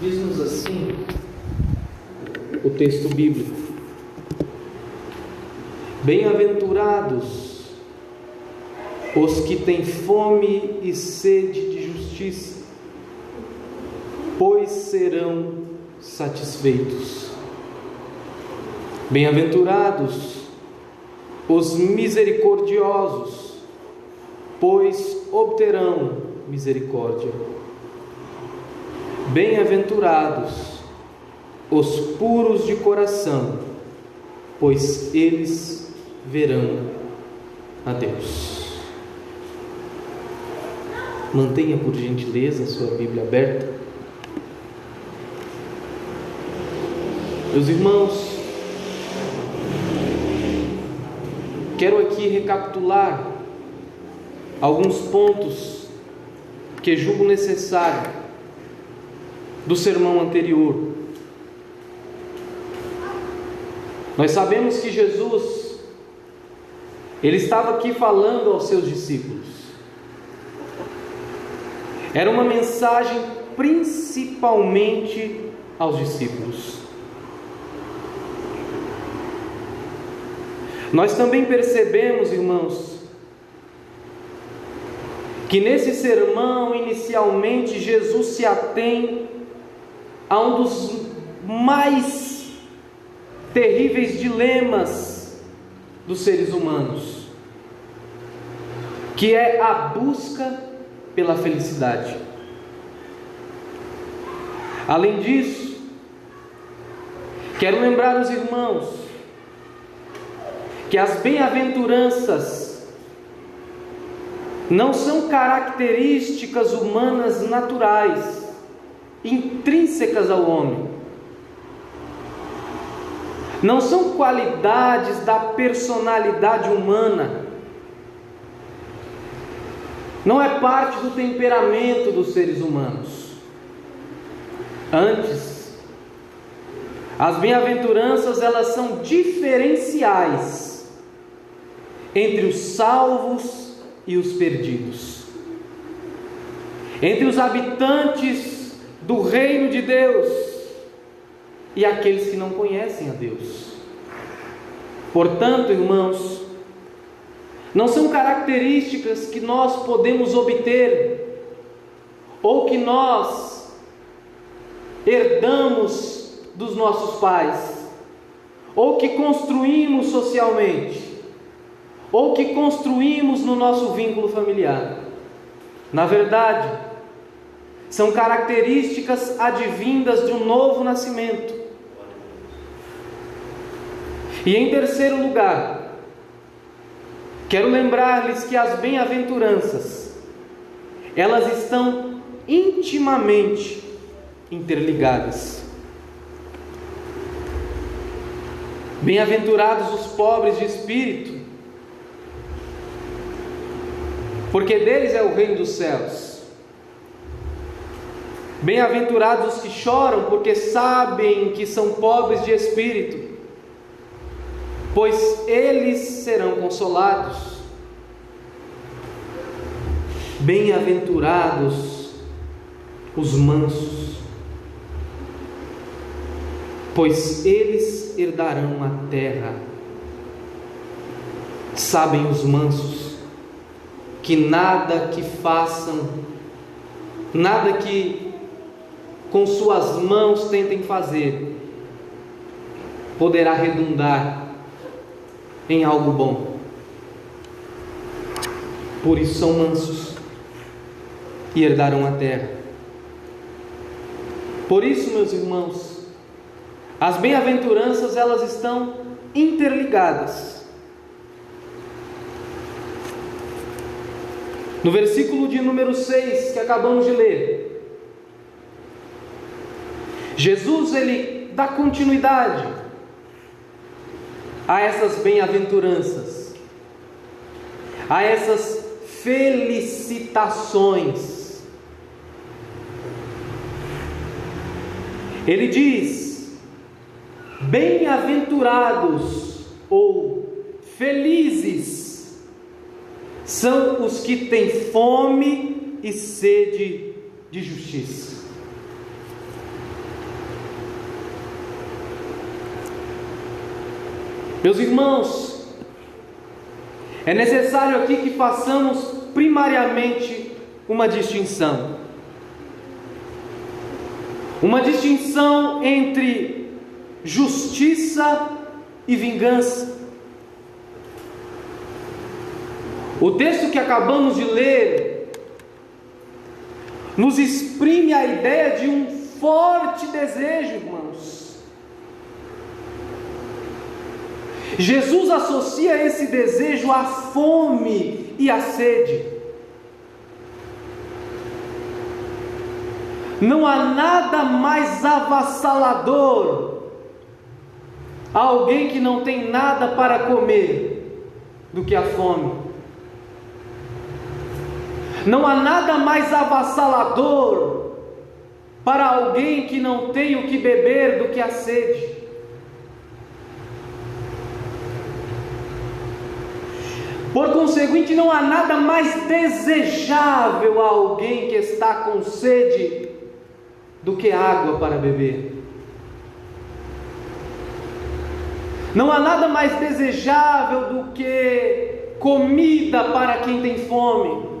Diz-nos assim o texto bíblico: bem-aventurados os que têm fome e sede de justiça, pois serão satisfeitos. Bem-aventurados os misericordiosos, pois obterão misericórdia. Bem-aventurados os puros de coração, pois eles verão a Deus. Mantenha por gentileza a sua Bíblia aberta. Meus irmãos, quero aqui recapitular alguns pontos que julgo necessário do sermão anterior. Nós sabemos que Jesus, Ele estava aqui falando aos seus discípulos. Era uma mensagem principalmente aos discípulos. Nós também percebemos, irmãos, que nesse sermão, inicialmente, Jesus se atém a um dos mais terríveis dilemas dos seres humanos, que é a busca pela felicidade. Além disso, quero lembrar os irmãos que as bem-aventuranças não são características humanas naturais, intrínsecas ao homem. Não são qualidades da personalidade humana. Não é parte do temperamento dos seres humanos. Antes, as bem-aventuranças, elas são diferenciais entre os salvos e os perdidos, entre os habitantes do reino de Deus e aqueles que não conhecem a Deus. Portanto, irmãos, não são características que nós podemos obter ou que nós herdamos dos nossos pais, ou que construímos socialmente, ou que construímos no nosso vínculo familiar. Na verdade, são características advindas de um novo nascimento. E em terceiro lugar, quero lembrar-lhes que as bem-aventuranças, elas estão intimamente interligadas. Bem-aventurados os pobres de espírito, porque deles é o reino dos céus. Bem-aventurados os que choram, porque sabem que são pobres de espírito, pois eles serão consolados. Bem-aventurados os mansos, pois eles herdarão a terra. Sabem os mansos que nada que façam, nada que com suas mãos tentem fazer, poderá redundar em algo bom. Por isso são mansos e herdarão a terra. Por isso, meus irmãos, as bem-aventuranças, elas estão interligadas. No versículo de número 6 que acabamos de ler, Jesus, ele dá continuidade a essas bem-aventuranças, a essas felicitações. Ele diz: bem-aventurados ou felizes são os que têm fome e sede de justiça. Meus irmãos, é necessário aqui que façamos primariamente uma distinção. Uma distinção entre justiça e vingança. O texto que acabamos de ler nos exprime a ideia de um forte desejo, irmãos. Jesus associa esse desejo à fome e à sede. Não há nada mais avassalador a alguém que não tem nada para comer do que a fome. Não há nada mais avassalador para alguém que não tem o que beber do que a sede. Por conseguinte, não há nada mais desejável a alguém que está com sede do que água para beber. Não há nada mais desejável do que comida para quem tem fome.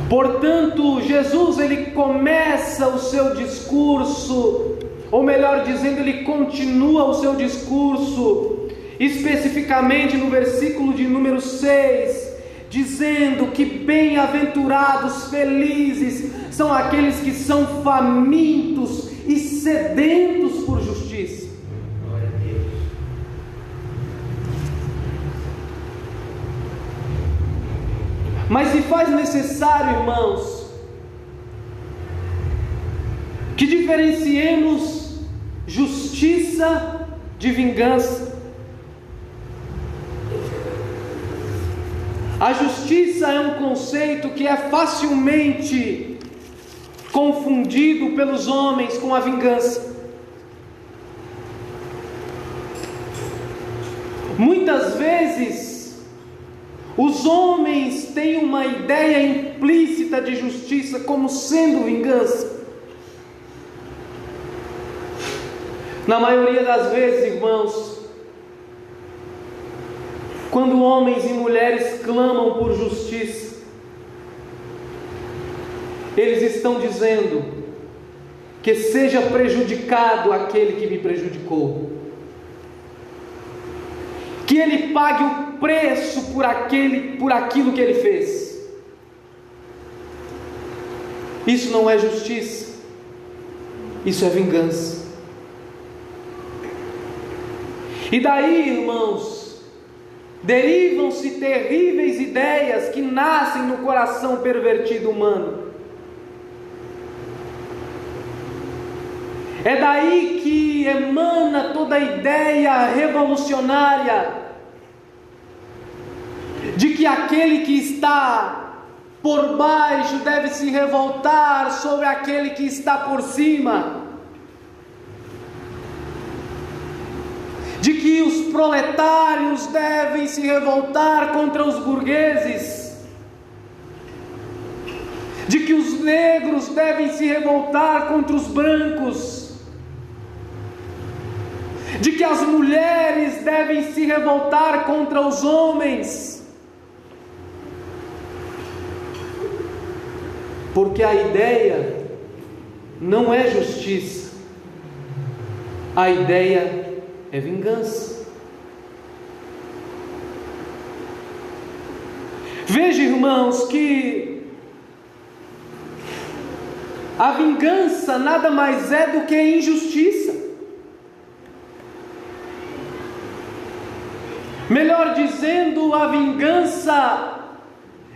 Portanto, Jesus ele começa o seu discurso, ou melhor dizendo, ele continua o seu discurso, especificamente no versículo de número 6, dizendo que bem-aventurados, felizes são aqueles que são famintos e sedentos por justiça. Mas se faz necessário, irmãos, que diferenciemos justiça de vingança. A justiça é um conceito que é facilmente confundido pelos homens com a vingança. Muitas vezes os homens têm uma ideia implícita de justiça como sendo vingança. Na maioria das vezes, irmãos, quando homens e mulheres clamam por justiça, eles estão dizendo que seja prejudicado aquele que me prejudicou, que ele pague o preço por aquilo que ele fez. Isso não é justiça, isso é vingança. E daí, irmãos, derivam-se terríveis ideias que nascem no coração pervertido humano. É daí que emana toda a ideia revolucionária de que aquele que está por baixo deve se revoltar sobre aquele que está por cima, de que os proletários devem se revoltar contra os burgueses, de que os negros devem se revoltar contra os brancos, de que as mulheres devem se revoltar contra os homens, porque a ideia não é justiça, a ideia é vingança. Veja, irmãos, que a vingança nada mais é do que injustiça. Melhor dizendo, a vingança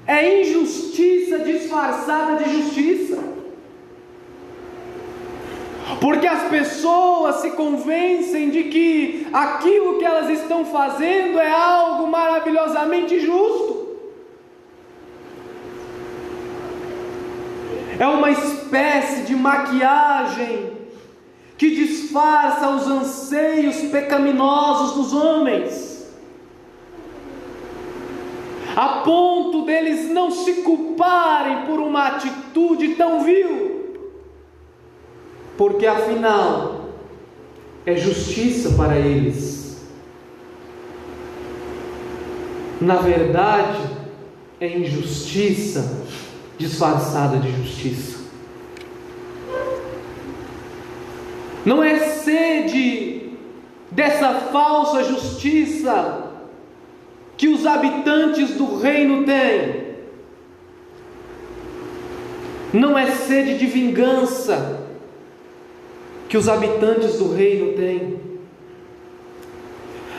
é injustiça disfarçada de justiça. Porque as pessoas se convencem de que aquilo que elas estão fazendo é algo maravilhosamente justo. É uma espécie de maquiagem que disfarça os anseios pecaminosos dos homens, a ponto deles não se culparem por uma atitude tão vil, porque afinal é justiça para eles. Na verdade, é injustiça disfarçada de justiça. Não é sede dessa falsa justiça que os habitantes do reino têm. Não é sede de vingança que os habitantes do reino têm.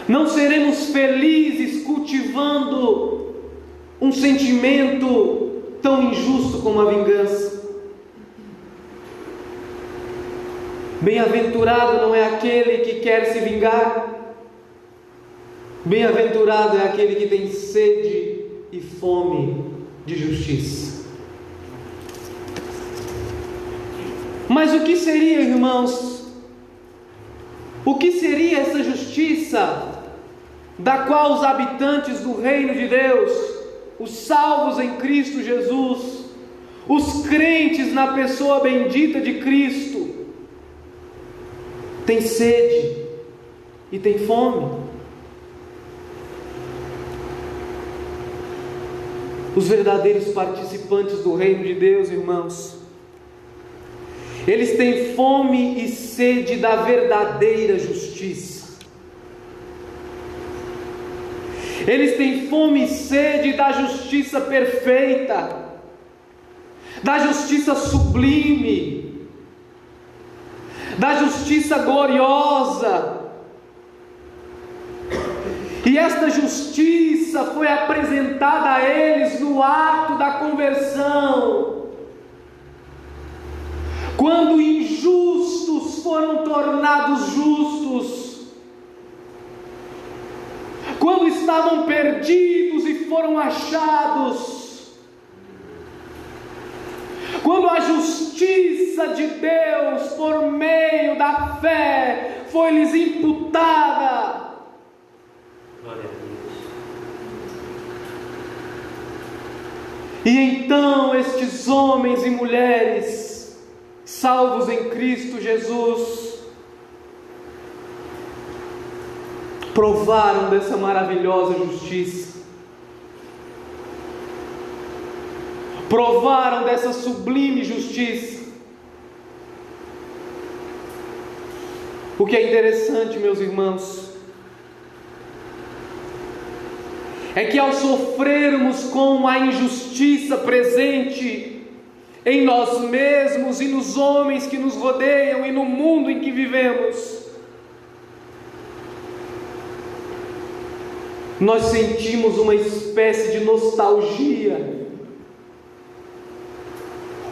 Não seremos felizes cultivando um sentimento tão injusto como a vingança. Bem-aventurado não é aquele que quer se vingar. Bem-aventurado é aquele que tem sede e fome de justiça. Mas o que seria, irmãos? O que seria essa justiça da qual os habitantes do reino de Deus, os salvos em Cristo Jesus, os crentes na pessoa bendita de Cristo, têm sede e têm fome? Os verdadeiros participantes do reino de Deus, irmãos, eles têm fome e sede da verdadeira justiça. Eles têm fome e sede da justiça perfeita, da justiça sublime, da justiça gloriosa. E esta justiça foi apresentada a eles no ato da conversão, quando injustos foram tornados justos, quando estavam perdidos e foram achados, quando a justiça de Deus, por meio da fé, foi-lhes imputada. Glória a Deus. E então estes homens e mulheres, salvos em Cristo Jesus, provaram dessa maravilhosa justiça, provaram dessa sublime justiça. O que é interessante, meus irmãos, é que ao sofrermos com a injustiça presente em nós mesmos e nos homens que nos rodeiam e no mundo em que vivemos, nós sentimos uma espécie de nostalgia,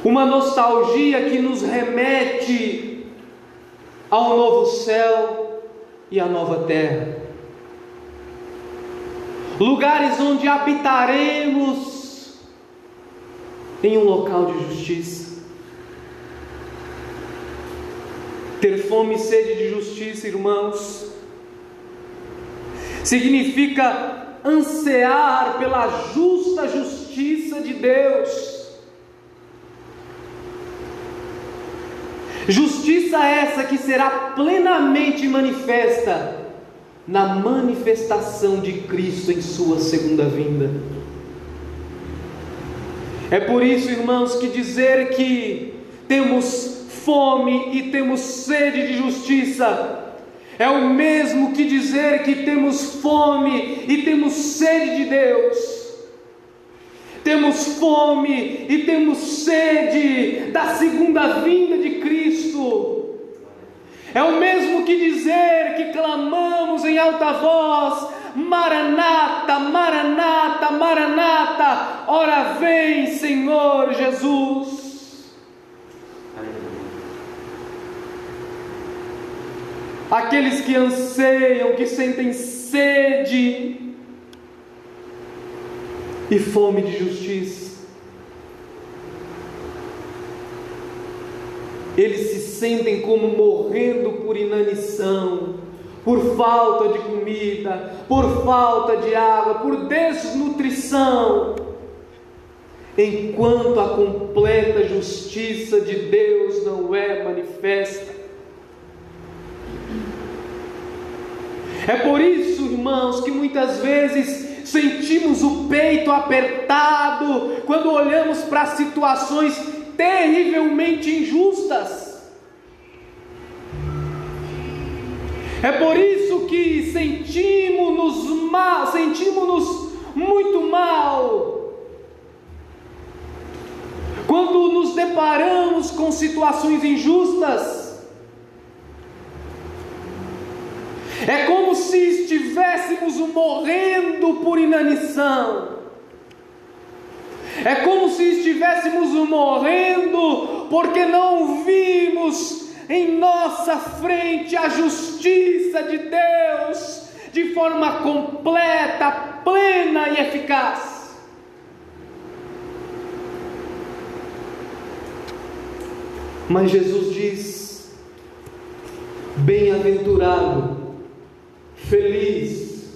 uma nostalgia que nos remete ao novo céu e à nova terra, lugares onde habitaremos em um local de justiça. Ter fome e sede de justiça, irmãos, significa ansiar pela justa justiça de Deus. Justiça essa que será plenamente manifesta na manifestação de Cristo em sua segunda vinda. É por isso, irmãos, que dizer que temos fome e temos sede de justiça é o mesmo que dizer que temos fome e temos sede de Deus. Temos fome e temos sede da segunda vinda de Cristo. É o mesmo que dizer que clamamos em alta voz: Maranata, Maranata, Maranata, ora vem, Senhor Jesus. Aqueles que anseiam, que sentem sede e fome de justiça, eles se sentem como morrendo por inanição, por falta de comida, por falta de água, por desnutrição, enquanto a completa justiça de Deus não é manifesta. É por isso, irmãos, que muitas vezes sentimos o peito apertado quando olhamos para situações terrivelmente injustas. É por isso que sentimos muito mal quando nos deparamos com situações injustas. É como se estivéssemos morrendo por inanição. É como se estivéssemos morrendo porque não vimos em nossa frente a justiça de Deus de forma completa, plena e eficaz. Mas Jesus diz: bem-aventurado, feliz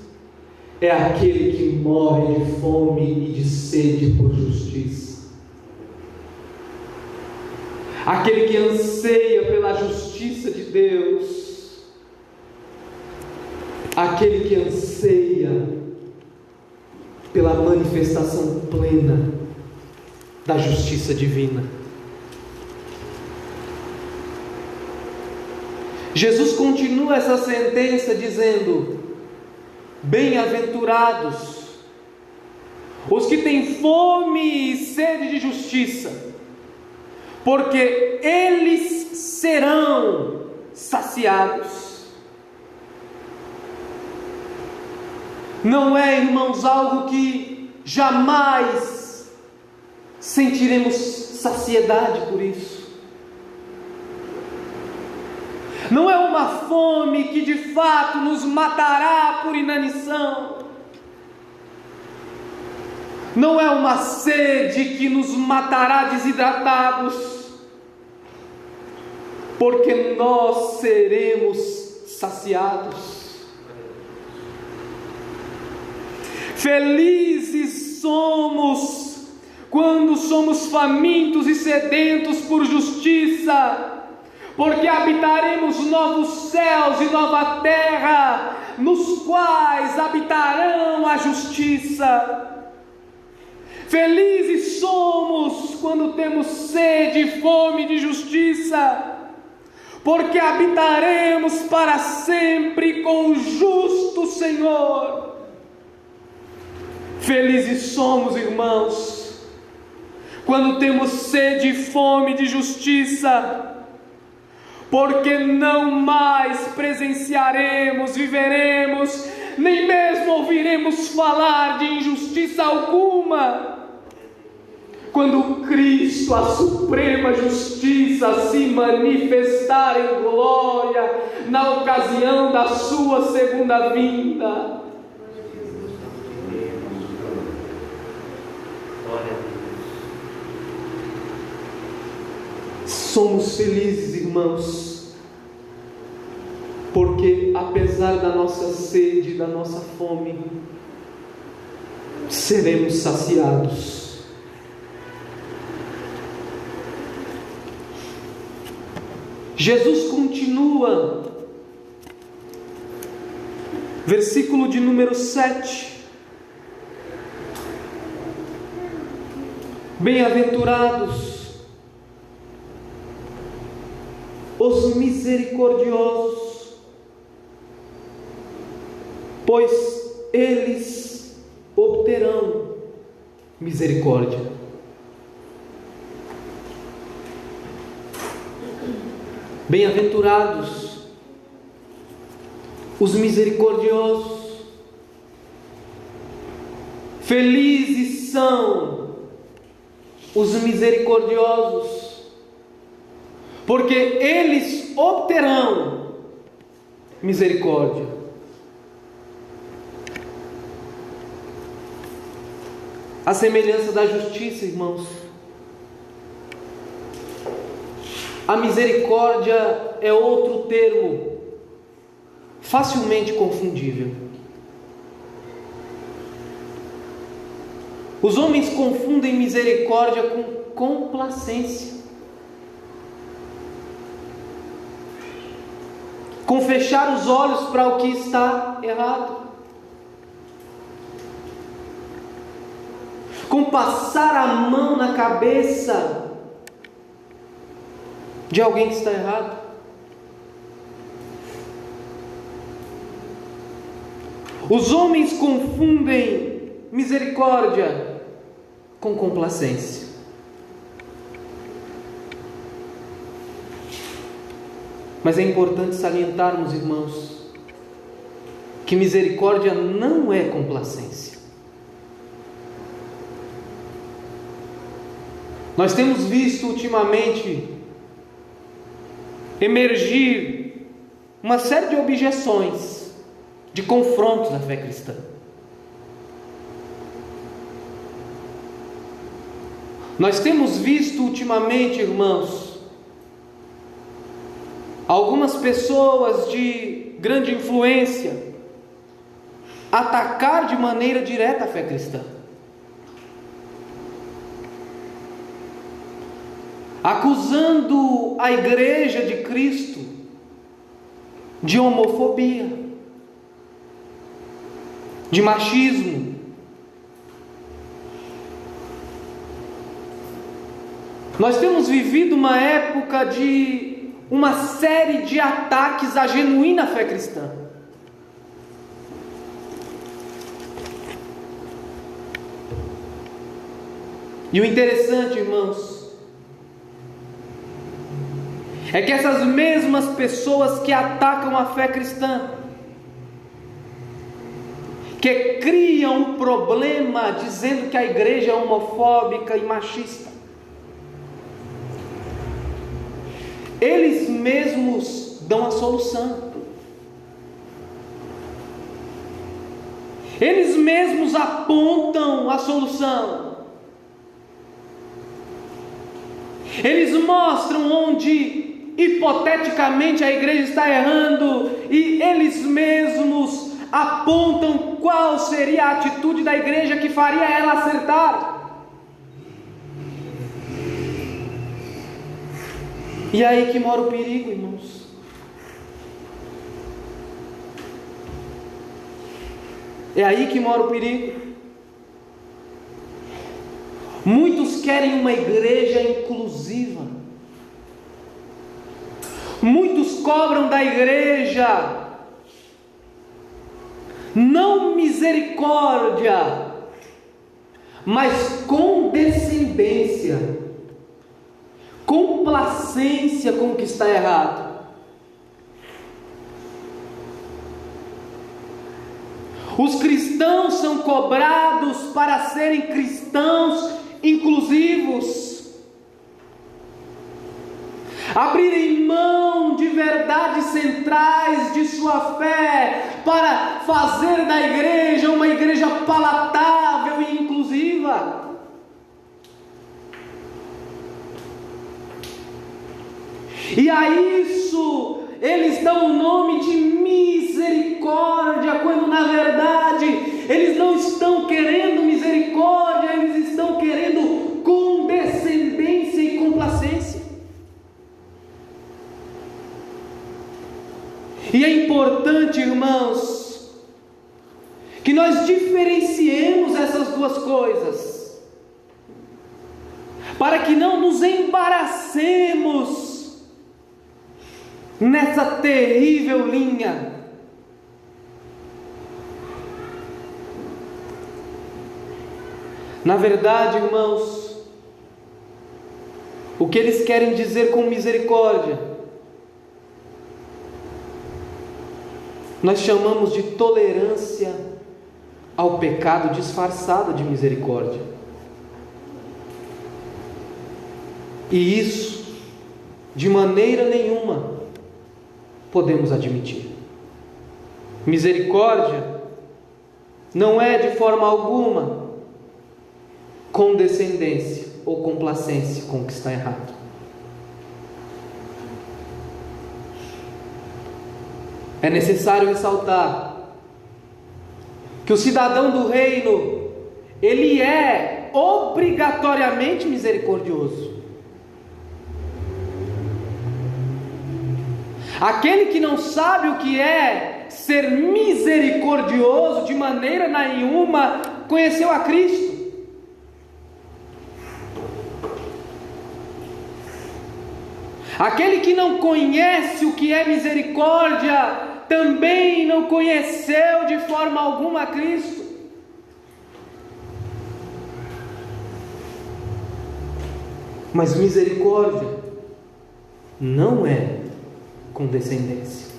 é aquele que morre de fome e de sede por justiça. Aquele que anseia pela justiça de Deus. Aquele que anseia pela manifestação plena da justiça divina. Jesus continua essa sentença dizendo: bem-aventurados os que têm fome e sede de justiça, porque eles serão saciados. Não é, irmãos, algo que jamais sentiremos saciedade por isso. Não é uma fome que de fato nos matará por inanição. Não é uma sede que nos matará desidratados, porque nós seremos saciados. Felizes somos quando somos famintos e sedentos por justiça, porque habitaremos novos céus e nova terra, nos quais habitarão a justiça. Felizes somos quando temos sede e fome de justiça, porque habitaremos para sempre com o justo Senhor. Felizes somos, irmãos, quando temos sede e fome de justiça, porque não mais presenciaremos, viveremos, nem mesmo ouviremos falar de injustiça alguma, quando Cristo, a suprema justiça, se manifestar em glória na ocasião da sua segunda vinda. Somos felizes, irmãos, porque apesar da nossa sede, da nossa fome, seremos saciados. Jesus continua, versículo de número 7. Bem-aventurados os misericordiosos, pois eles obterão misericórdia. Bem-aventurados os misericordiosos, felizes são os misericordiosos, porque eles obterão misericórdia. A semelhança da justiça, irmãos, a misericórdia é outro termo facilmente confundível. Os homens confundem misericórdia com complacência. com fechar os olhos para o que está errado, com passar a mão na cabeça de alguém que está errado. Os homens confundem misericórdia com complacência. Mas é importante salientarmos, irmãos, que misericórdia não é complacência. Nós temos visto ultimamente emergir uma série de objeções, de confrontos à fé cristã. Nós temos visto ultimamente, irmãos, algumas pessoas de grande influência atacar de maneira direta a fé cristã, acusando a igreja de Cristo de homofobia, de machismo. Nós temos vivido uma época de uma série de ataques à genuína fé cristã. E o interessante, irmãos, é que essas mesmas pessoas que atacam a fé cristã, que criam um problema dizendo que a igreja é homofóbica e machista, eles mesmos dão a solução. Eles mesmos apontam a solução. Eles mostram onde hipoteticamente a igreja está errando, e eles mesmos apontam qual seria a atitude da igreja que faria ela acertar. E é aí que mora o perigo, irmãos. É aí que mora o perigo. Muitos querem uma igreja inclusiva. Muitos cobram da igreja não misericórdia, mas condescendência, complacência com o que está errado. Os cristãos são cobrados para serem cristãos inclusivos, abrirem mão de verdades centrais de sua fé para fazer da igreja uma igreja palatável e inclusiva. E a isso eles dão o nome de misericórdia, quando na verdade eles não estão querendo misericórdia, eles estão querendo condescendência e complacência. E é importante, irmãos, que nós diferenciemos essas duas coisas, para que não nos embaracemos nessa terrível linha. Na verdade, irmãos, o que eles querem dizer com misericórdia, nós chamamos de tolerância ao pecado disfarçada de misericórdia. E isso, de maneira nenhuma, podemos admitir. Misericórdia não é de forma alguma condescendência ou complacência com o que está errado. É necessário ressaltar que o cidadão do reino, ele é obrigatoriamente misericordioso. Aquele que não sabe o que é ser misericordioso de maneira nenhuma conheceu a Cristo. Aquele que não conhece o que é misericórdia também não conheceu de forma alguma a Cristo. Mas misericórdia não é condescendência.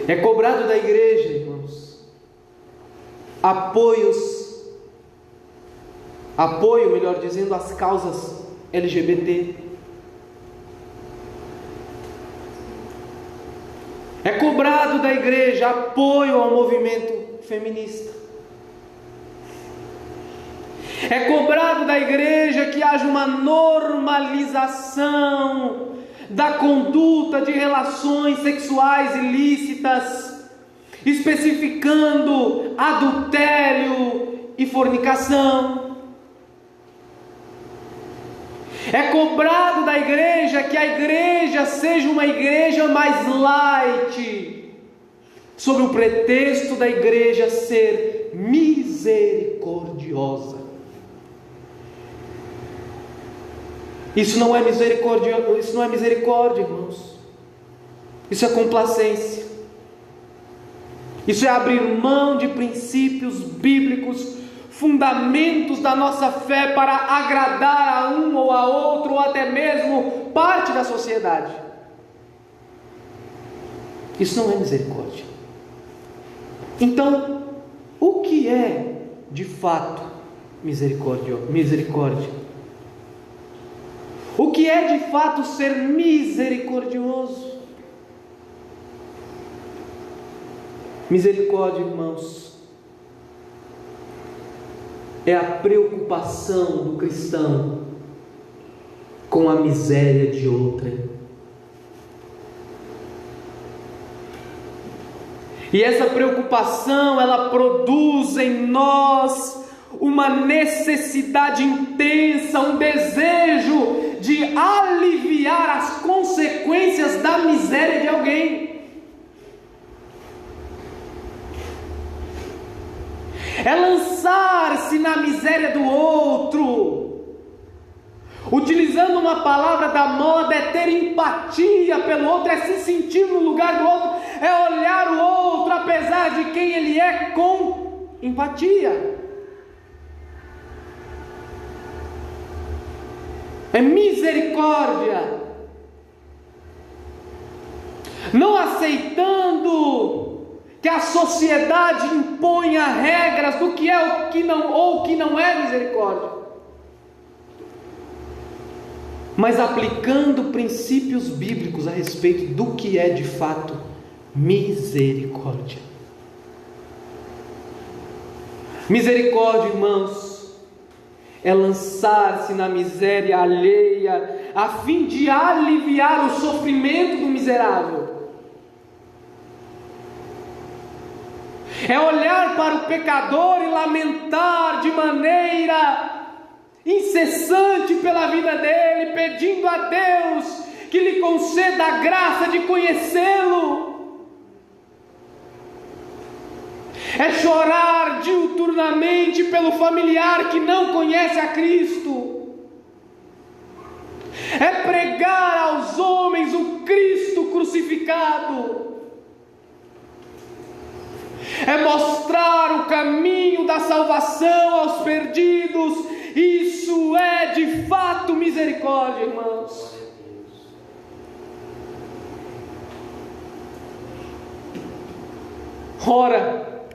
É cobrado da igreja, irmãos, apoio, melhor dizendo, às causas LGBT. É cobrado da igreja apoio ao movimento feminista. É cobrado da igreja que haja uma normalização da conduta de relações sexuais ilícitas, especificando adultério e fornicação. É cobrado da igreja que a igreja seja uma igreja mais light, sob o pretexto da igreja ser misericordiosa. Isso não é misericórdia, irmãos. Isso é complacência. Isso é abrir mão de princípios bíblicos, fundamentos da nossa fé para agradar a um ou a outro, ou até mesmo parte da sociedade. Isso não é misericórdia. Então, o que é de fato misericórdia? O que é de fato ser misericordioso? Misericórdia, irmãos, é a preocupação do cristão com a miséria de outrem. E essa preocupação, ela produz em nós uma necessidade intensa, um desejo de aliviar as consequências da miséria de alguém. É lançar-se na miséria do outro. Utilizando uma palavra da moda, é ter empatia pelo outro, é se sentir no lugar do outro, é olhar o outro apesar de quem ele é com empatia. É misericórdia. Não aceitando que a sociedade imponha regras do que é o que não, ou o que não é misericórdia, mas aplicando princípios bíblicos a respeito do que é de fato misericórdia. Misericórdia, irmãos, é lançar-se na miséria alheia a fim de aliviar o sofrimento do miserável. É olhar para o pecador e lamentar de maneira incessante pela vida dele, pedindo a Deus que lhe conceda a graça de conhecê-lo. É chorar diuturnamente pelo familiar que não conhece a Cristo. É pregar aos homens o Cristo crucificado. É mostrar o caminho da salvação aos perdidos. Isso é de fato misericórdia, irmãos. Ora,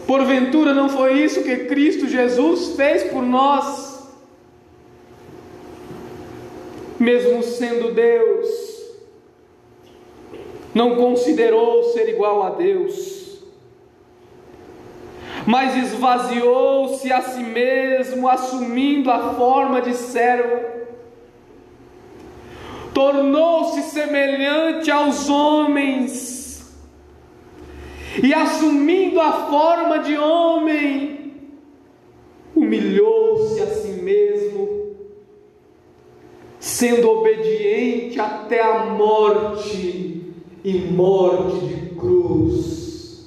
porventura não foi isso que Cristo Jesus fez por nós? Mesmo sendo Deus, não considerou ser igual a Deus, mas esvaziou-se a si mesmo, assumindo a forma de servo, tornou-se semelhante aos homens, e assumindo a forma de homem, humilhou-se a si mesmo, sendo obediente até a morte e morte de cruz.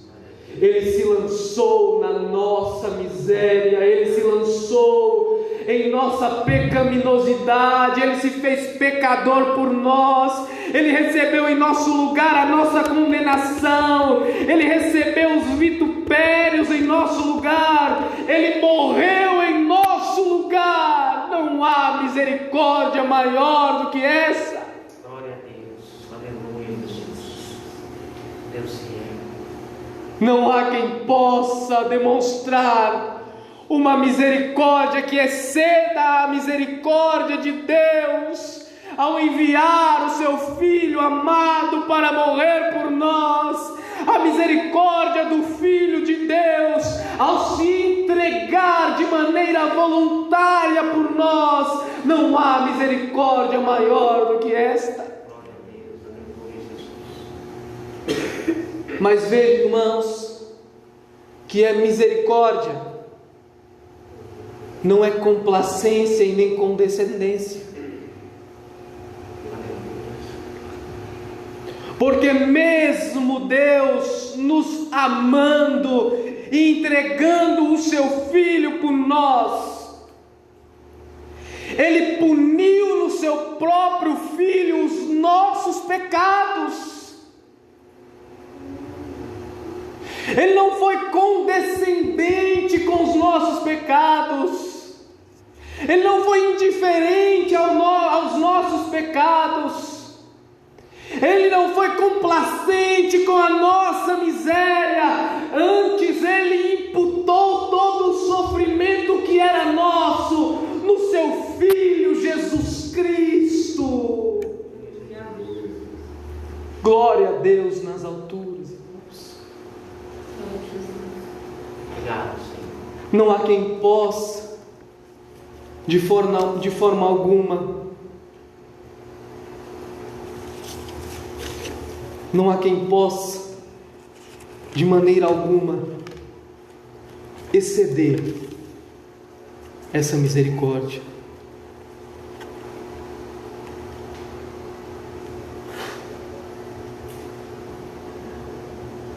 Ele se lançou na nossa miséria, Ele se lançou em nossa pecaminosidade, Ele se fez pecador por nós, Ele recebeu em nosso lugar a nossa condenação, Ele recebeu os vitupérios em nosso lugar, Ele morreu em nosso lugar. Não há misericórdia maior do que essa. Glória a Deus, aleluia, Jesus. Deus se é. Não há quem possa demonstrar uma misericórdia que exceda a misericórdia de Deus, ao enviar o seu Filho amado para morrer por nós. A misericórdia do Filho de Deus, ao se entregar de maneira voluntária por nós. Não há misericórdia maior do que esta. Glória a Deus, aleluia, Jesus. Mas vejam, irmãos, que é misericórdia não é complacência e nem condescendência. Porque mesmo Deus nos amando e entregando o seu Filho por nós, Ele puniu no seu próprio Filho os nossos pecados. Ele não foi condescendente com os nossos pecados, Ele não foi indiferente aos nossos pecados, Ele não foi complacente com a nossa miséria. Antes Ele imputou todo o sofrimento que era nosso no seu Filho Jesus Cristo. Glória a Deus nas alturas, irmãos. Obrigado, Senhor. Não há quem possa, de forma alguma, não há quem possa, de maneira alguma, exceder essa misericórdia.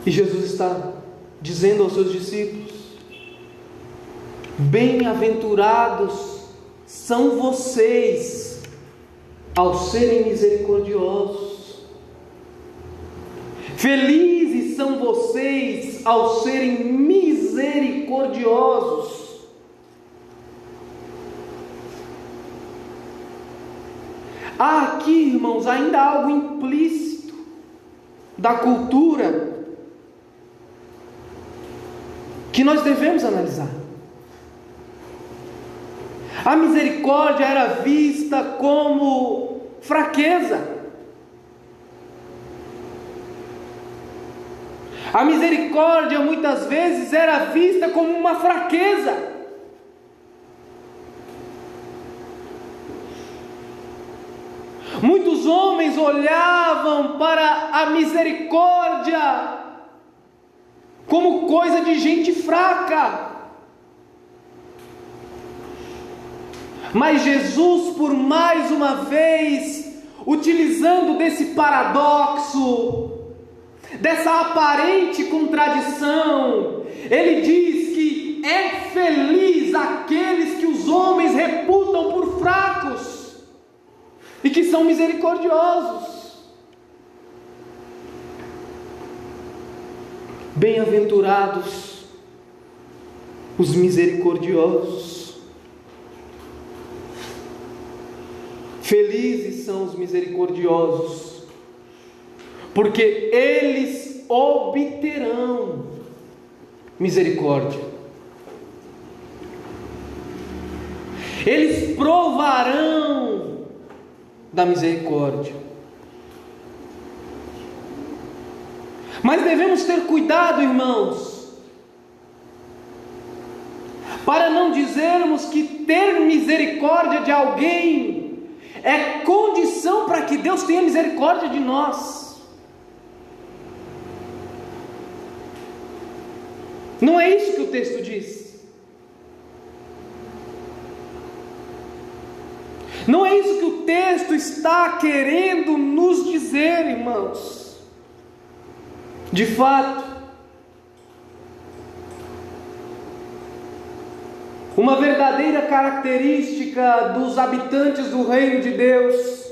E Jesus está dizendo aos seus discípulos: bem-aventurados são vocês ao serem misericordiosos. Felizes são vocês ao serem misericordiosos. Há aqui, irmãos, ainda algo implícito da cultura que nós devemos analisar. A misericórdia era vista como fraqueza. A misericórdia muitas vezes era vista como uma fraqueza. Muitos homens olhavam para a misericórdia como coisa de gente fraca. Mas Jesus, por mais uma vez, utilizando desse paradoxo, dessa aparente contradição, ele diz que é feliz aqueles que os homens reputam por fracos e que são misericordiosos. Bem-aventurados os misericordiosos. Felizes são os misericordiosos, porque eles obterão misericórdia. Eles provarão da misericórdia. Mas devemos ter cuidado, irmãos, para não dizermos que ter misericórdia de alguém é condição para que Deus tenha misericórdia de nós. Não é isso que o texto diz. Não é isso que o texto está querendo nos dizer, irmãos. De fato, uma verdadeira característica dos habitantes do reino de Deus,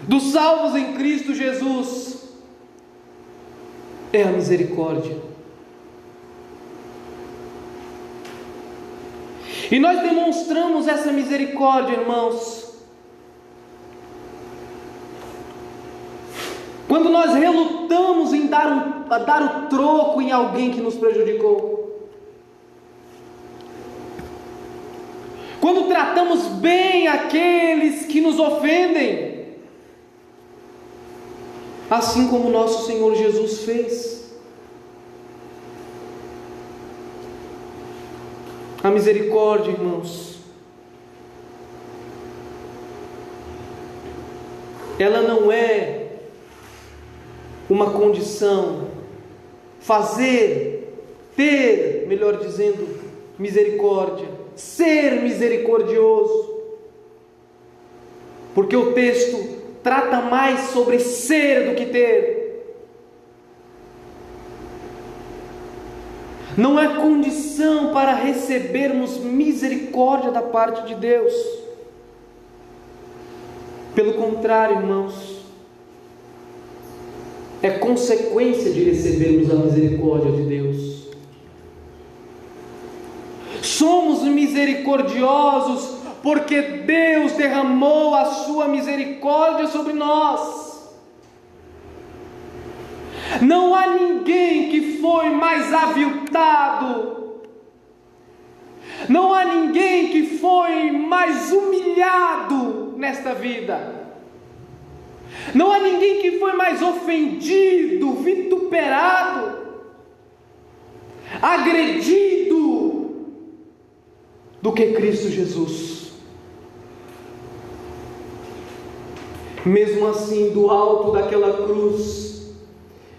dos salvos em Cristo Jesus, é a misericórdia. E nós demonstramos essa misericórdia, irmãos, quando nós relutamos em dar o troco em alguém que nos prejudicou, quando tratamos bem aqueles que nos ofendem, assim como nosso Senhor Jesus fez. A misericórdia, irmãos, ela não é uma condição, ter, melhor dizendo, misericórdia, ser misericordioso, porque o texto trata mais sobre ser do que ter. Não é condição para recebermos misericórdia da parte de Deus. Pelo contrário, irmãos, é consequência de recebermos a misericórdia de Deus. Somos misericordiosos porque Deus derramou a sua misericórdia sobre nós. Não há ninguém que foi mais aviltado, não há ninguém que foi mais humilhado nesta vida, não há ninguém que foi mais ofendido, vituperado, agredido do que Cristo Jesus. Mesmo assim, do alto daquela cruz,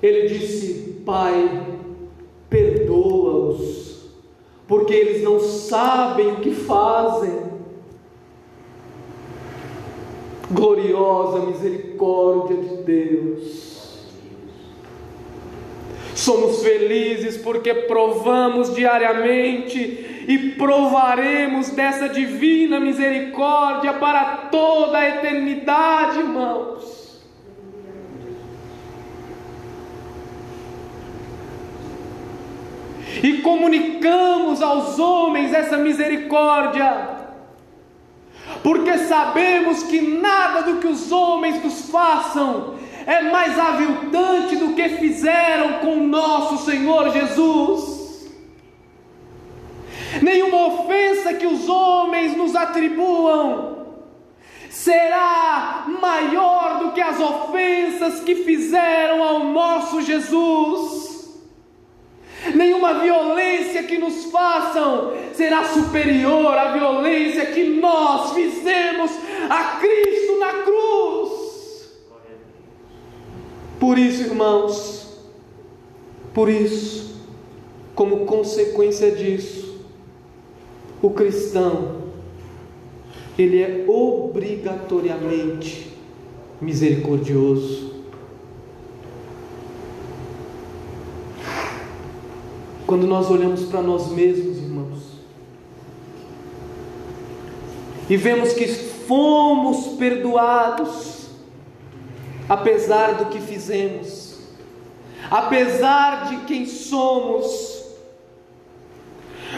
Ele disse: Pai, perdoa-os, porque eles não sabem o que fazem. Gloriosa misericórdia de Deus. Somos felizes porque provamos diariamente e provaremos dessa divina misericórdia para toda a eternidade, irmãos. E comunicamos aos homens essa misericórdia, porque sabemos que nada do que os homens nos façam é mais aviltante do que fizeram com nosso Senhor Jesus. Nenhuma ofensa que os homens nos atribuam será maior do que as ofensas que fizeram ao nosso Jesus. Nenhuma violência que nos façam será superior à violência que nós fizemos a Cristo na cruz. Por isso, irmãos, como consequência disso, o cristão, ele é obrigatoriamente misericordioso. Quando nós olhamos para nós mesmos, irmãos, e vemos que fomos perdoados, apesar do que fizemos, apesar de quem somos,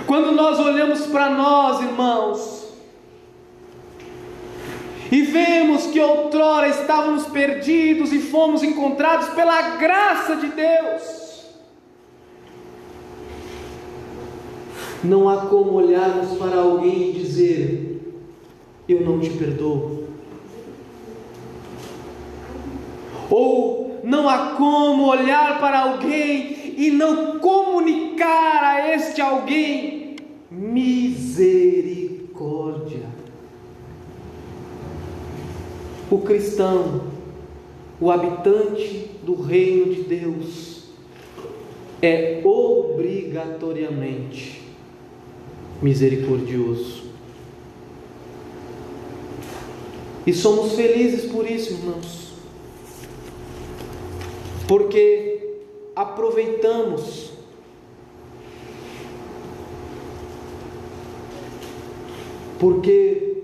quando nós olhamos para nós, irmãos, e vemos que outrora estávamos perdidos e fomos encontrados pela graça de Deus, não há como olharmos para alguém e dizer: eu não te perdoo. Ou não há como olhar para alguém e não comunicar a este alguém misericórdia. O cristão, o habitante do reino de Deus, é obrigatoriamente misericordioso. E somos felizes por isso, irmãos, porque aproveitamos porque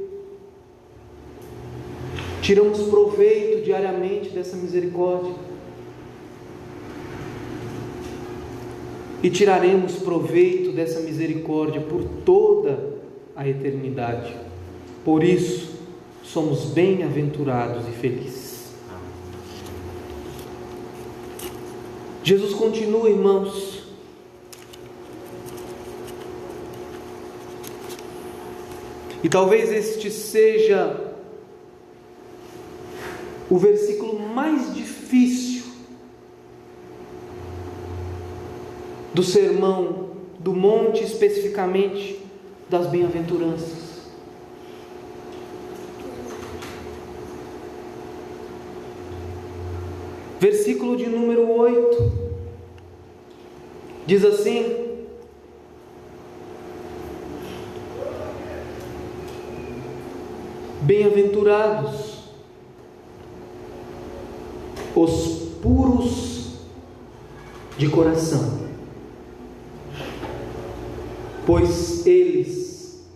tiramos proveito diariamente dessa misericórdia e tiraremos proveito dessa misericórdia por toda a eternidade. Por isso, somos bem-aventurados e felizes. Jesus continua, irmãos, e talvez este seja o versículo mais difícil do sermão do monte, especificamente das bem-aventuranças. Versículo de número 8 diz assim: bem-aventurados os puros de coração, pois eles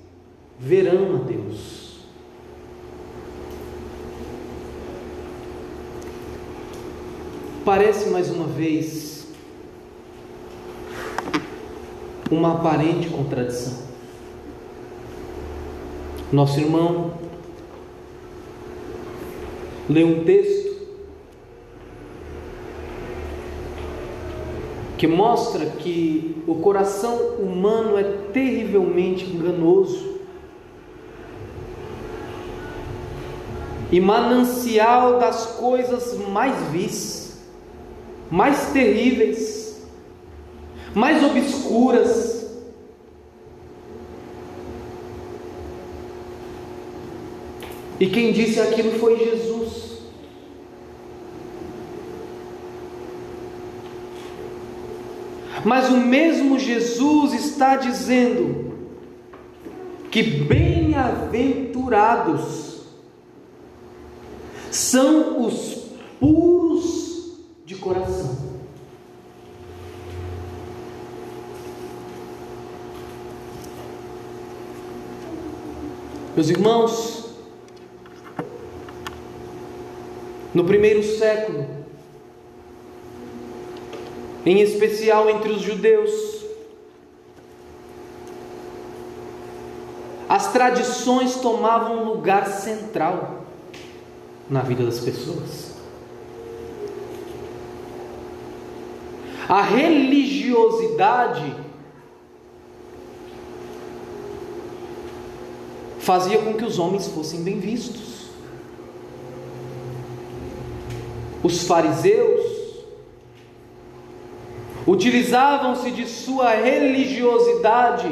verão a Deus. Parece mais uma vez uma aparente contradição. Nosso irmão lê um texto que mostra que o coração humano é terrivelmente enganoso e manancial das coisas mais vis, mais terríveis, mais obscuras. E quem disse aquilo foi Jesus. Mas o mesmo Jesus está dizendo que bem-aventurados são os puros de coração. Meus irmãos, no primeiro século, em especial entre os judeus, as tradições tomavam um lugar central na vida das pessoas. A religiosidade fazia com que os homens fossem bem vistos. Os fariseus utilizavam-se de sua religiosidade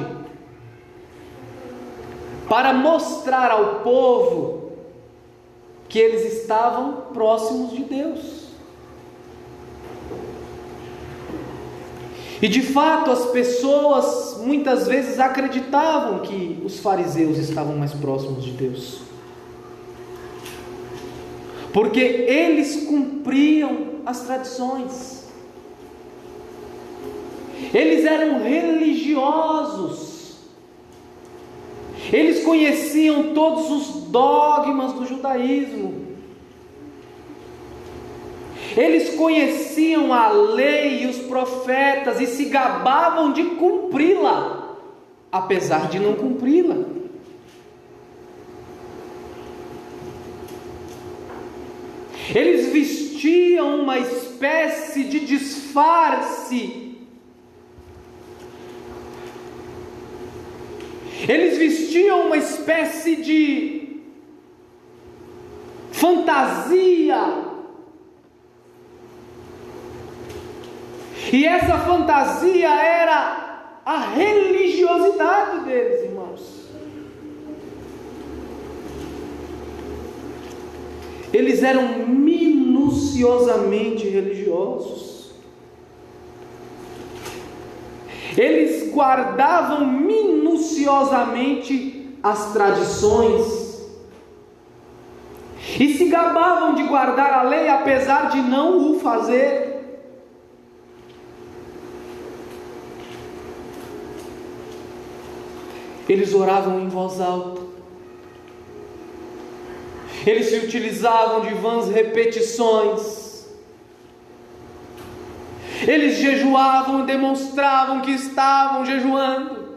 para mostrar ao povo que eles estavam próximos de Deus. E de fato as pessoas muitas vezes acreditavam que os fariseus estavam mais próximos de Deus, porque eles cumpriam as tradições, eles eram religiosos, eles conheciam todos os dogmas do judaísmo, eles conheciam a lei e os profetas e se gabavam de cumpri-la, apesar de não cumpri-la. Eles vestiam uma espécie de disfarce. Eles vestiam uma espécie de fantasia. E essa fantasia era a religiosidade deles, irmãos. Eles eram minuciosamente religiosos. Eles guardavam minuciosamente as tradições se gabavam de guardar a lei, apesar de não o fazer. Eles oravam em voz alta. Eles se utilizavam de vãs repetições. Eles jejuavam e demonstravam que estavam jejuando.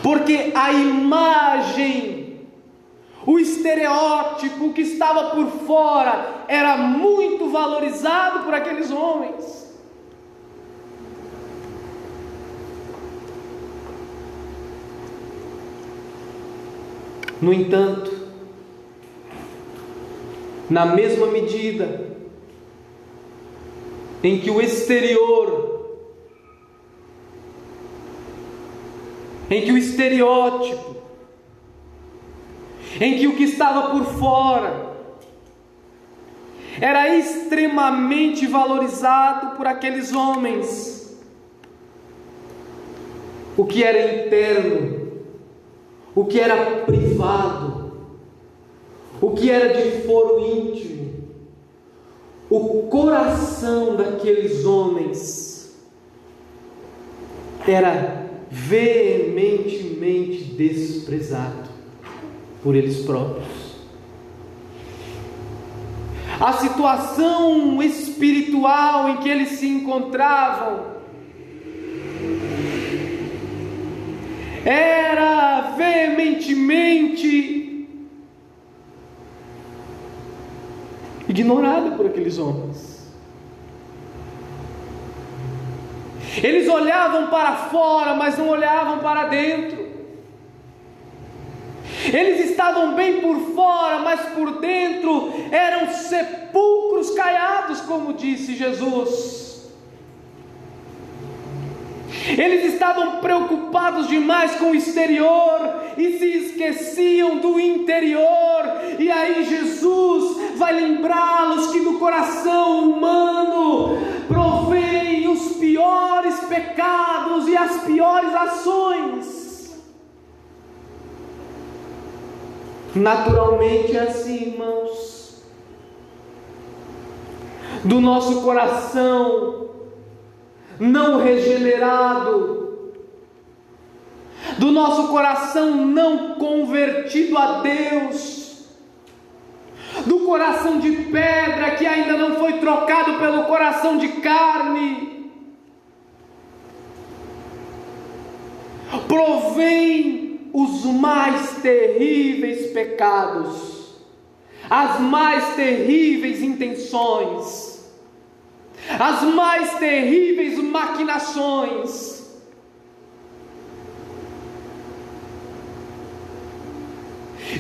Porque a imagem, o estereótipo que estava por fora era muito valorizado por aqueles homens. No entanto, na mesma medida em que o exterior, em que o estereótipo, em que o que estava por fora era extremamente valorizado por aqueles homens, o que era interno, o que era privado, o que era de foro íntimo, o coração daqueles homens era veementemente desprezado por eles próprios. A situação espiritual em que eles se encontravam era veementemente ignorada por aqueles homens. Eles olhavam para fora, mas não olhavam para dentro. Eles estavam bem por fora, mas por dentro eram sepulcros caiados, como disse Jesus. Eles estavam preocupados demais com o exterior e se esqueciam do interior. E aí Jesus vai lembrá-los que do coração humano provém os piores pecados e as piores ações. Naturalmente é assim, irmãos. Do nosso coração não regenerado, do nosso coração não convertido a Deus, do coração de pedra que ainda não foi trocado pelo coração de carne, provém os mais terríveis pecados, as mais terríveis intenções, as mais terríveis maquinações.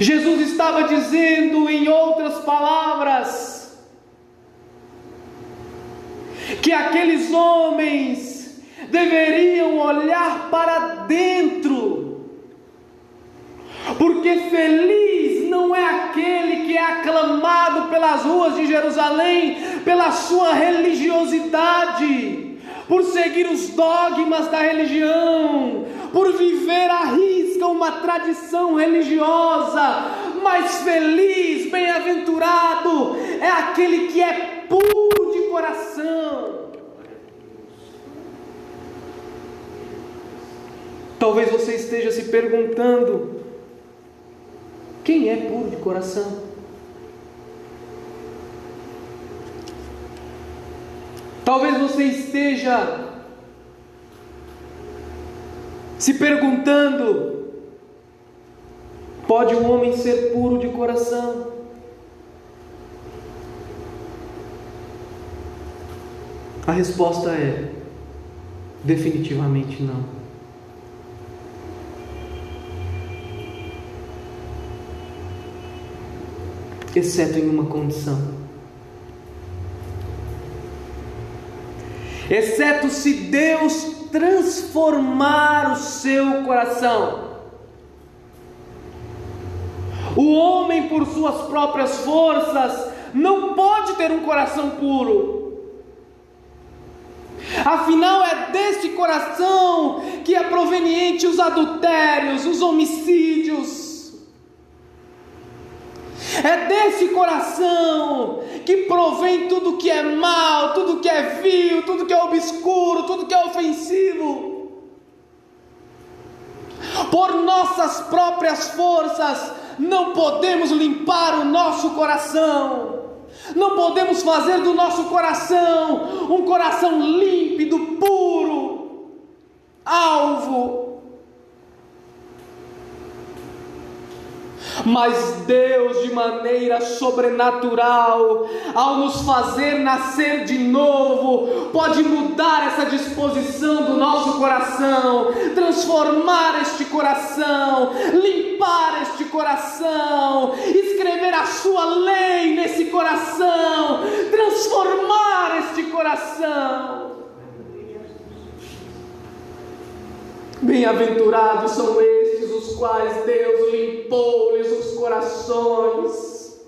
Jesus estava dizendo, em outras palavras, que aqueles homens deveriam olhar para dentro, porque feliz não é aquele que é aclamado pelas ruas de Jerusalém pela sua religiosidade, por seguir os dogmas da religião, por viver à risca uma tradição religiosa, mas feliz, bem-aventurado é aquele que é puro de coração. Talvez você esteja se perguntando: quem é puro de coração? Talvez você esteja se perguntando: pode um homem ser puro de coração? A resposta é: definitivamente não. Exceto em uma condição. Exceto se Deus transformar o seu coração. O homem, por suas próprias forças, não pode ter um coração puro. Afinal, é deste coração que é proveniente os adultérios, os homicídios. É desse coração que provém tudo que é mal, tudo que é vil, tudo que é obscuro, tudo que é ofensivo. Por nossas próprias forças não podemos limpar o nosso coração. Não podemos fazer do nosso coração um coração límpido, puro, alvo. Mas Deus, de maneira sobrenatural, ao nos fazer nascer de novo, pode mudar essa disposição do nosso coração, transformar este coração, limpar este coração, escrever a sua lei nesse coração, transformar este coração. Bem-aventurados são estes os quais Deus limpou-lhes os corações.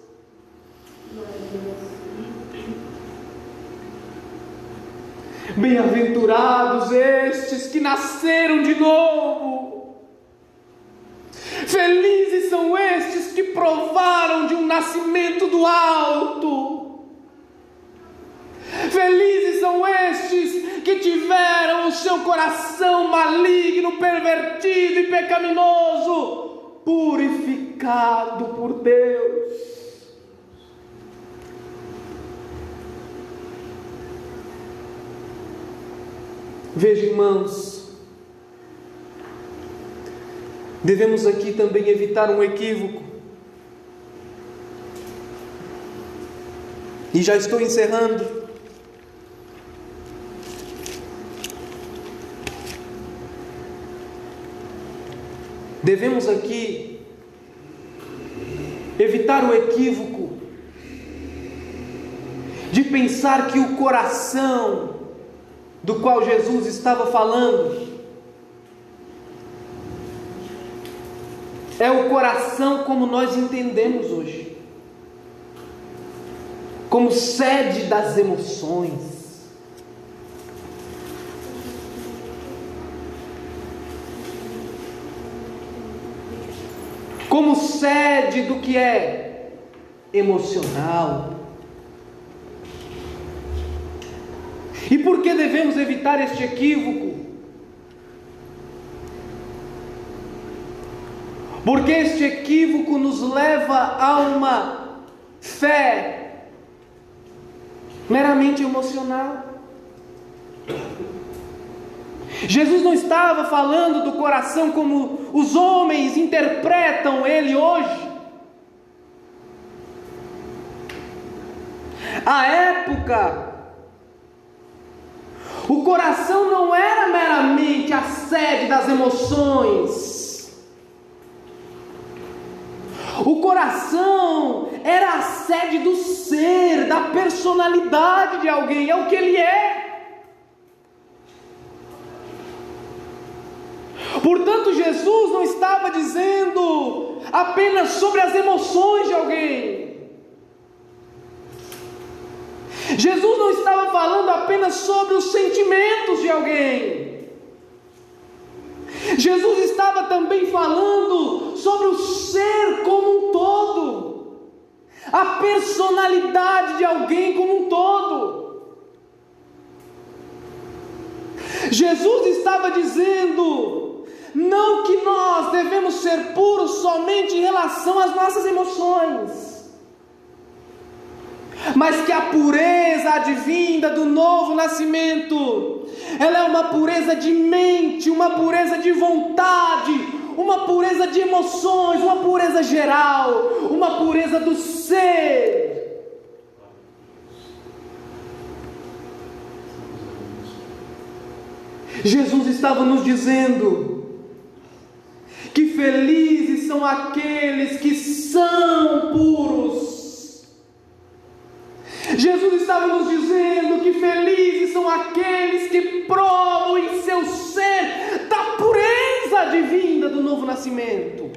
Bem-aventurados estes que nasceram de novo. Felizes são estes que provaram de um nascimento do alto. Felizes são estes que tiveram o seu coração maligno, pervertido e pecaminoso purificado por Deus. Veja, irmãos, devemos aqui também evitar um equívoco. E já estou encerrando. Devemos aqui evitar o equívoco de pensar que o coração do qual Jesus estava falando é o coração como nós entendemos hoje, como sede das emoções. Como sede do que é emocional. E por que devemos evitar este equívoco? Porque este equívoco nos leva a uma fé meramente emocional. Jesus não estava falando do coração como os homens interpretam ele hoje. À época, o coração não era meramente a sede das emoções. O coração era a sede do ser, da personalidade de alguém, é o que ele é. Portanto, Jesus não estava dizendo apenas sobre as emoções de alguém. Jesus não estava falando apenas sobre os sentimentos de alguém. Jesus estava também falando sobre o ser como um todo, a personalidade de alguém como um todo. Jesus estava dizendo não que nós devemos ser puros somente em relação às nossas emoções, mas que a pureza advinda do novo nascimento, ela é uma pureza de mente, uma pureza de vontade, uma pureza de emoções, uma pureza geral, uma pureza do ser. Jesus estava nos dizendo que felizes são aqueles que são puros. Jesus estava nos dizendo que felizes são aqueles que provam em seu ser da pureza advinda do novo nascimento.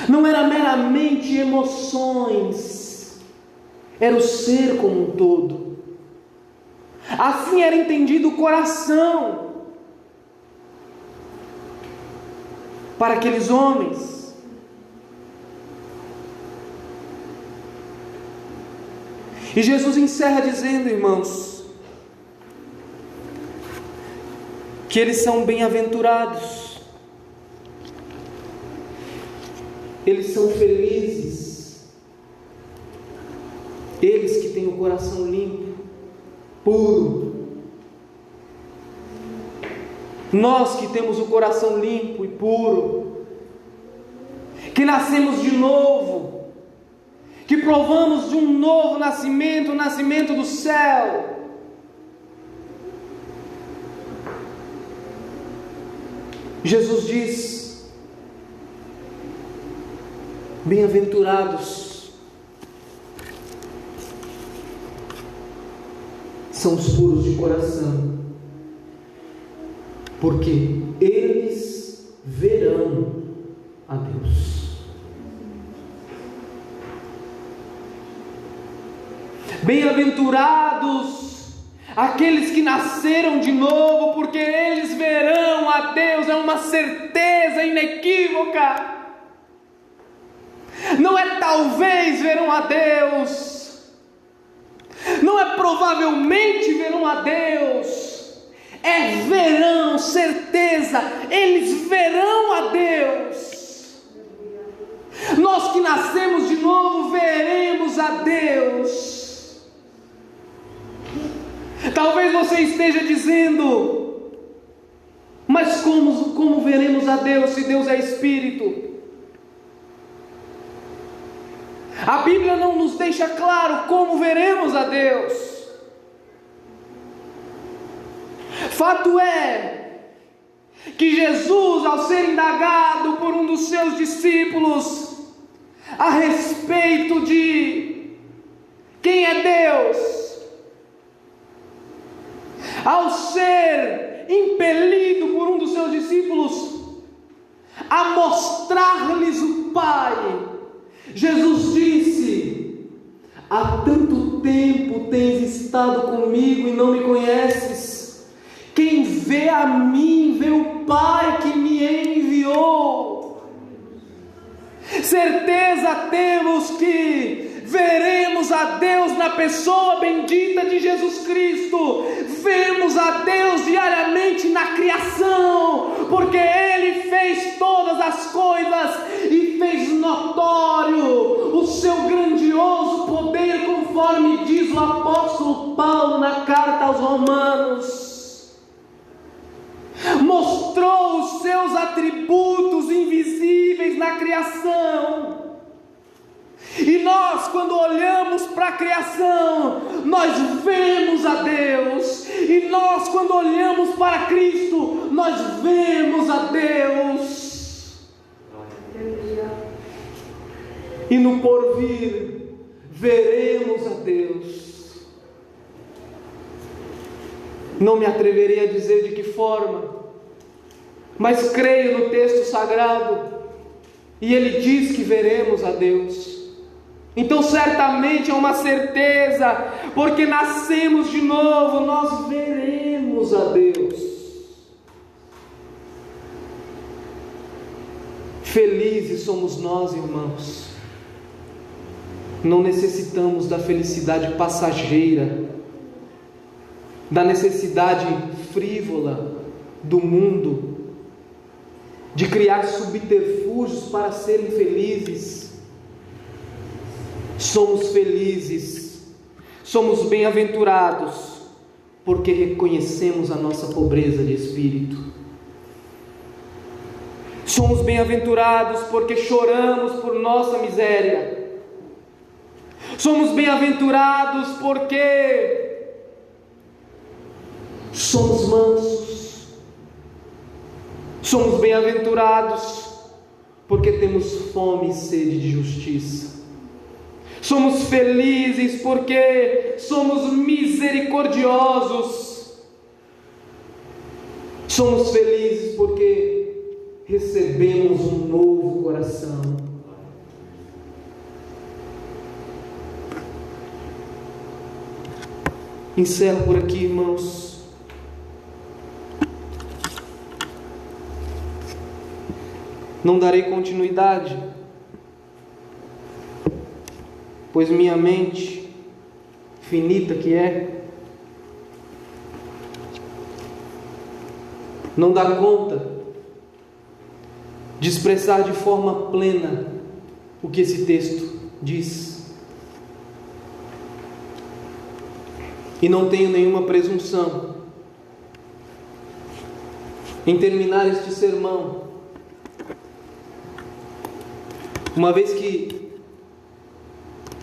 Não era meramente emoções, era o ser como um todo. Assim era entendido o coração. para aqueles homens. E Jesus encerra dizendo, irmãos, que eles são bem-aventurados, eles são felizes, eles que têm o coração limpo, puro. Nós que temos o coração limpo e puro, que nascemos de novo, que provamos de um novo nascimento, o nascimento do céu. Jesus diz: bem-aventurados são os puros de coração, porque eles verão a Deus. Bem-aventurados aqueles que nasceram de novo, porque eles verão a Deus. É uma certeza inequívoca. Não é talvez verão a Deus, não é provavelmente verão a Deus, é verão, certeza, eles verão a Deus. Nós que nascemos de novo veremos a Deus. Talvez você esteja dizendo: mas como veremos a Deus se Deus é Espírito? A Bíblia não nos deixa claro como veremos a Deus. Fato é que Jesus, ao ser indagado por um dos seus discípulos a respeito de quem é Deus, ao ser impelido por um dos seus discípulos a mostrar-lhes o Pai, Jesus disse: há tanto tempo tens estado comigo e não me conheces. Quem vê a mim, vê o Pai que me enviou. Certeza temos que veremos a Deus na pessoa bendita de Jesus Cristo. Vemos a Deus diariamente na criação, porque Ele fez todas as coisas e fez notório o seu grandioso poder, conforme diz o apóstolo Paulo na carta aos Romanos. Mostrou os seus atributos invisíveis na criação. E nós, quando olhamos para a criação, nós vemos a Deus. E nós, quando olhamos para Cristo, nós vemos a Deus. E no porvir, veremos a Deus. Não me atreverei a dizer de que forma, mas creio no texto sagrado, e ele diz que veremos a Deus. Então certamente é uma certeza, porque nascemos de novo, nós veremos a Deus. Felizes somos nós, irmãos. Não necessitamos da felicidade passageira, da necessidade frívola do mundo, de criar subterfúgios para serem felizes. Somos felizes, somos bem-aventurados, porque reconhecemos a nossa pobreza de espírito. Somos bem-aventurados porque choramos por nossa miséria. Somos bem-aventurados porque somos mansos. Somos bem-aventurados porque temos fome e sede de justiça. Somos felizes porque somos misericordiosos. Somos felizes porque recebemos um novo coração. Encerro por aqui, irmãos. Não darei continuidade, pois minha mente, finita que é, não dá conta de expressar de forma plena o que esse texto diz. E não tenho nenhuma presunção em terminar este sermão, uma vez que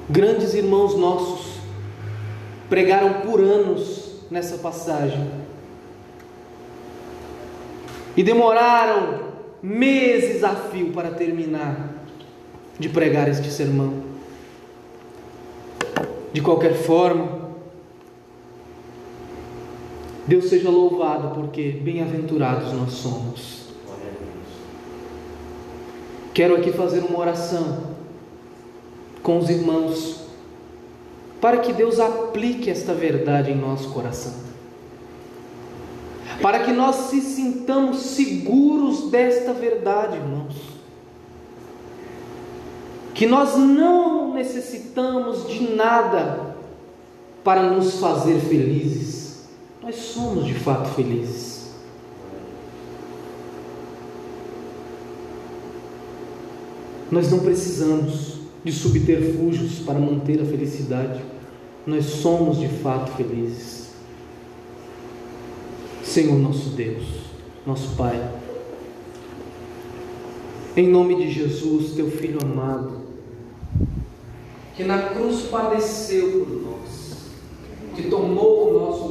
grandes irmãos nossos pregaram por anos nessa passagem e demoraram meses a fio para terminar de pregar este sermão. De qualquer forma, Deus seja louvado, porque bem-aventurados nós somos. Quero aqui fazer uma oração com os irmãos, para que Deus aplique esta verdade em nosso coração, para que nós se sintamos seguros desta verdade, irmãos, que nós não necessitamos de nada para nos fazer felizes. Nós somos de fato felizes. Nós não precisamos de subterfúgios para manter a felicidade. Nós somos de fato felizes. Senhor nosso Deus, nosso Pai, em nome de Jesus, Teu Filho amado, que na cruz padeceu por nós, que tomou o nosso